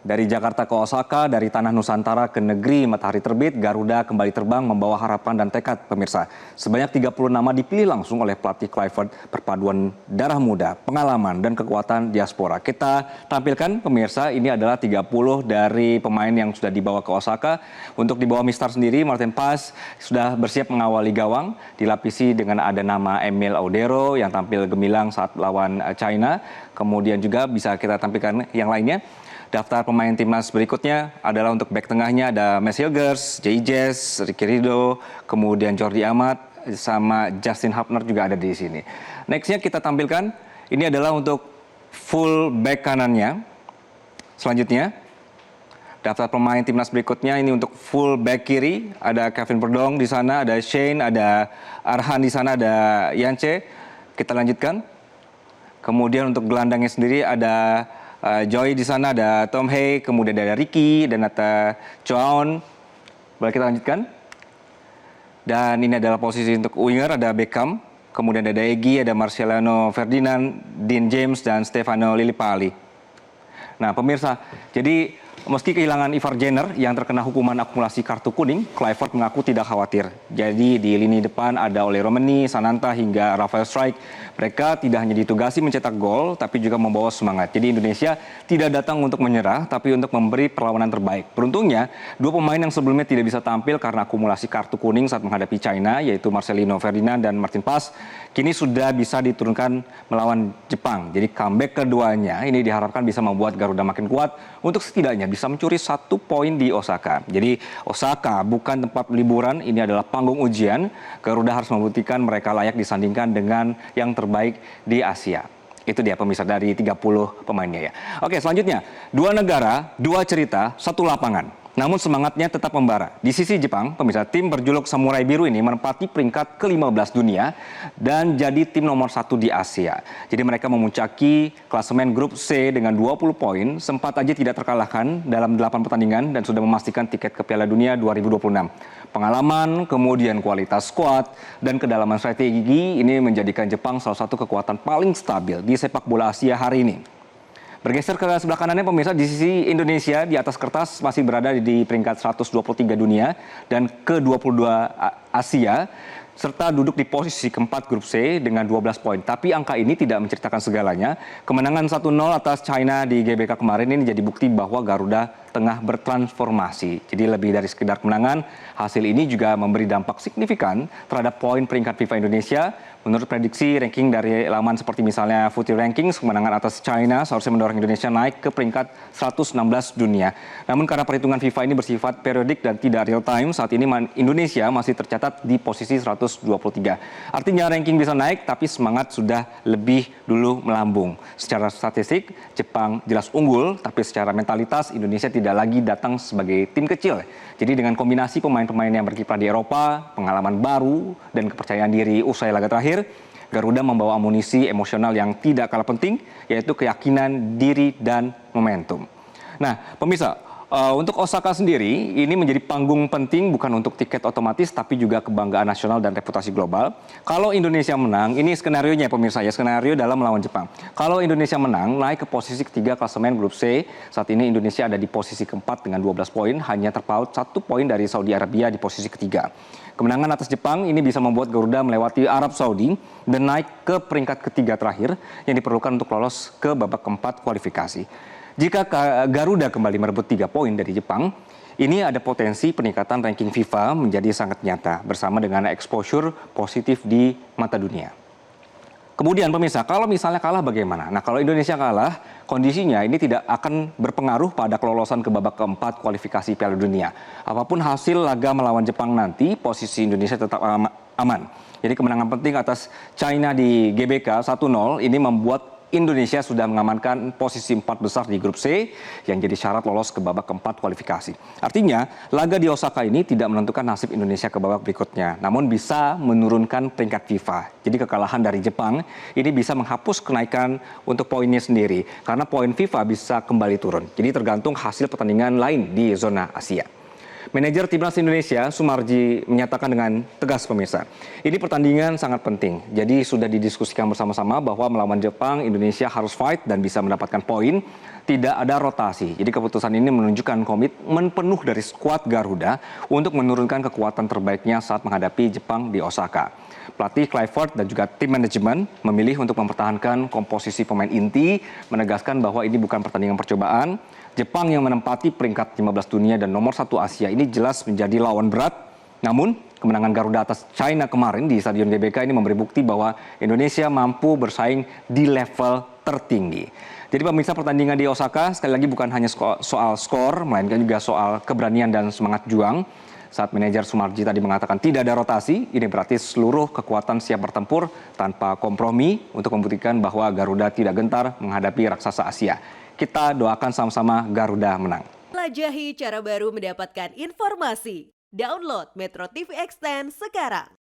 Dari Jakarta ke Osaka, dari tanah Nusantara ke negeri matahari terbit, Garuda kembali terbang membawa harapan dan tekad pemirsa. Sebanyak 30 nama dipilih langsung oleh pelatih Clifford, perpaduan darah muda, pengalaman, dan kekuatan diaspora. Kita tampilkan pemirsa, ini adalah 30 dari pemain yang sudah dibawa ke Osaka. Untuk di bawah Mistar sendiri, Martin Paz sudah bersiap mengawali gawang, dilapisi dengan ada nama Emil Audero yang tampil gemilang saat lawan China. Kemudian juga bisa kita tampilkan yang lainnya. Daftar pemain timnas berikutnya adalah untuk bek tengahnya ada Max Hilgers, Jay Jazz, Ricky Rido, kemudian Jordi Amat, sama Justin Hubner juga ada di sini. Nextnya kita tampilkan, ini adalah untuk full back kanannya. Selanjutnya, daftar pemain timnas berikutnya ini untuk full back kiri, ada Kevin Perdong di sana, ada Shane, ada Arhan di sana, ada Yance. Kita lanjutkan. Kemudian untuk gelandangnya sendiri ada Joy di sana, ada Tom Hay, kemudian ada Ricky dan ada Choaon. Boleh kita lanjutkan. Dan ini adalah posisi untuk winger, ada Beckham, kemudian ada Egy, ada Marcelino Ferdinand, Dean James, dan Stefano Lillipali. Nah pemirsa, jadi meski kehilangan Ivar Jenner yang terkena hukuman akumulasi kartu kuning, Clifford mengaku tidak khawatir. Jadi di lini depan ada Ole Romeni, Sananta hingga Rafael Strijk. Mereka tidak hanya ditugasi mencetak gol, tapi juga membawa semangat. Jadi Indonesia tidak datang untuk menyerah, tapi untuk memberi perlawanan terbaik. Beruntungnya, dua pemain yang sebelumnya tidak bisa tampil karena akumulasi kartu kuning saat menghadapi China, yaitu Marcelino Ferdinand dan Martin Paz, kini sudah bisa diturunkan melawan Jepang. Jadi comeback keduanya ini diharapkan bisa membuat Garuda makin kuat untuk setidaknya bisa mencuri 1 poin di Osaka. Jadi Osaka bukan tempat liburan, ini adalah panggung ujian. Garuda harus membuktikan mereka layak disandingkan dengan yang terbaik di Asia. Itu dia pemirsa dari 30 pemainnya ya. Oke, selanjutnya, dua negara, dua cerita, satu lapangan. Namun semangatnya tetap membara. Di sisi Jepang, pemirsa, tim berjuluk Samurai Biru ini menempati peringkat ke-15 dunia dan jadi tim nomor 1 di Asia. Jadi mereka memuncaki klasemen grup C dengan 20 poin, sempat aja tidak terkalahkan dalam 8 pertandingan dan sudah memastikan tiket ke Piala Dunia 2026. Pengalaman, kemudian kualitas skuad, dan kedalaman strategi ini menjadikan Jepang salah satu kekuatan paling stabil di sepak bola Asia hari ini. Bergeser ke sebelah kanannya pemirsa, di sisi Indonesia di atas kertas masih berada di peringkat 123 dunia dan ke-22 Asia, serta duduk di posisi keempat grup C dengan 12 poin. Tapi angka ini tidak menceritakan segalanya. Kemenangan 1-0 atas China di GBK kemarin ini jadi bukti bahwa Garuda tengah bertransformasi. Jadi lebih dari sekedar kemenangan, hasil ini juga memberi dampak signifikan terhadap poin peringkat FIFA Indonesia. Menurut prediksi ranking dari laman seperti misalnya Footy Rankings, kemenangan atas China seharusnya mendorong Indonesia naik ke peringkat 116 dunia. Namun karena perhitungan FIFA ini bersifat periodik dan tidak real time, saat ini Indonesia masih tercatat di posisi 123. Artinya ranking bisa naik, tapi semangat sudah lebih dulu melambung. Secara statistik, Jepang jelas unggul, tapi secara mentalitas Indonesia tidak lagi datang sebagai tim kecil. Jadi dengan kombinasi pemain-pemain yang berkiprah di Eropa, pengalaman baru, dan kepercayaan diri usai laga terakhir, Garuda membawa amunisi emosional yang tidak kalah penting, yaitu keyakinan diri dan momentum. Nah, pemirsa, untuk Osaka sendiri, ini menjadi panggung penting bukan untuk tiket otomatis, tapi juga kebanggaan nasional dan reputasi global. Kalau Indonesia menang, ini skenarionya pemirsa ya, skenario dalam melawan Jepang. Kalau Indonesia menang, naik ke posisi ketiga klasemen grup C, saat ini Indonesia ada di posisi keempat dengan 12 poin, hanya terpaut 1 poin dari Saudi Arabia di posisi ketiga. Kemenangan atas Jepang ini bisa membuat Garuda melewati Arab Saudi dan naik ke peringkat ketiga terakhir yang diperlukan untuk lolos ke babak keempat kualifikasi. Jika Garuda kembali merebut 3 poin dari Jepang, ini ada potensi peningkatan ranking FIFA menjadi sangat nyata bersama dengan exposure positif di mata dunia. Kemudian pemirsa, kalau misalnya kalah bagaimana? Nah kalau Indonesia kalah, kondisinya ini tidak akan berpengaruh pada kelolosan ke babak keempat kualifikasi Piala Dunia. Apapun hasil laga melawan Jepang nanti, posisi Indonesia tetap aman. Jadi kemenangan penting atas China di GBK 1-0 ini membuat Indonesia sudah mengamankan posisi 4 besar di grup C yang jadi syarat lolos ke babak keempat kualifikasi. Artinya, laga di Osaka ini tidak menentukan nasib Indonesia ke babak berikutnya, namun bisa menurunkan peringkat FIFA. Jadi kekalahan dari Jepang ini bisa menghapus kenaikan untuk poinnya sendiri, karena poin FIFA bisa kembali turun. Jadi tergantung hasil pertandingan lain di zona Asia. Manajer Timnas Indonesia, Sumarji, menyatakan dengan tegas pemirsa, ini pertandingan sangat penting. Jadi sudah didiskusikan bersama-sama bahwa melawan Jepang, Indonesia harus fight dan bisa mendapatkan poin. tidak ada rotasi. Jadi keputusan ini menunjukkan komitmen penuh dari skuad Garuda untuk menurunkan kekuatan terbaiknya saat menghadapi Jepang di Osaka. Pelatih Clifford dan juga tim manajemen memilih untuk mempertahankan komposisi pemain inti, menegaskan bahwa ini bukan pertandingan percobaan. Jepang yang menempati peringkat 15 dunia dan nomor 1 Asia ini jelas menjadi lawan berat. Namun, kemenangan Garuda atas China kemarin di Stadion GBK ini memberi bukti bahwa Indonesia mampu bersaing di level tertinggi. Jadi pemirsa, pertandingan di Osaka sekali lagi bukan hanya soal skor, melainkan juga soal keberanian dan semangat juang. Saat manajer Sumarji tadi mengatakan tidak ada rotasi, ini berarti seluruh kekuatan siap bertempur tanpa kompromi untuk membuktikan bahwa Garuda tidak gentar menghadapi raksasa Asia. Kita doakan sama-sama Garuda menang. Pelajahi cara baru mendapatkan informasi. Download Metro TV Extend sekarang.